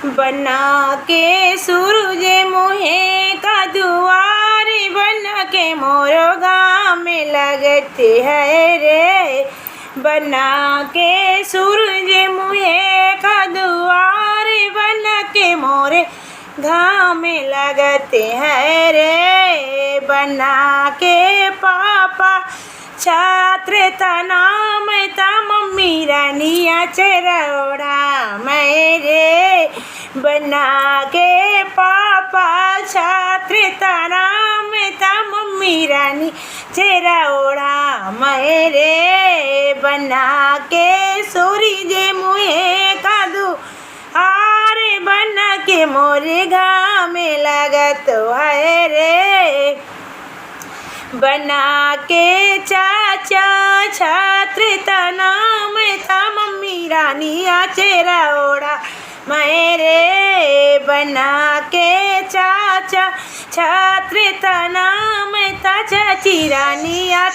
बना के सूरज मुहे का दुआर, बना के मोरो गाँव में लगते है रे। बना के सूरज मुहे का दुआर, बना के मोरे गाँव में लगते हैं रे। बना के पापा छात्र नाम था, मम्मी रानिया चरौड़ा मेरे। बना के पापा छात्र नाम था, मम्मी रानी चरौड़ा मेरे। बना के सूरज मुहे का दुआर, बना के मोरे गाँव में लगत है रे। बना के चाचा छात्र नाम था, मम्मी रानिया चरौड़ा मेरे। बना के चाचा छात्र नाम था, चाची रानिया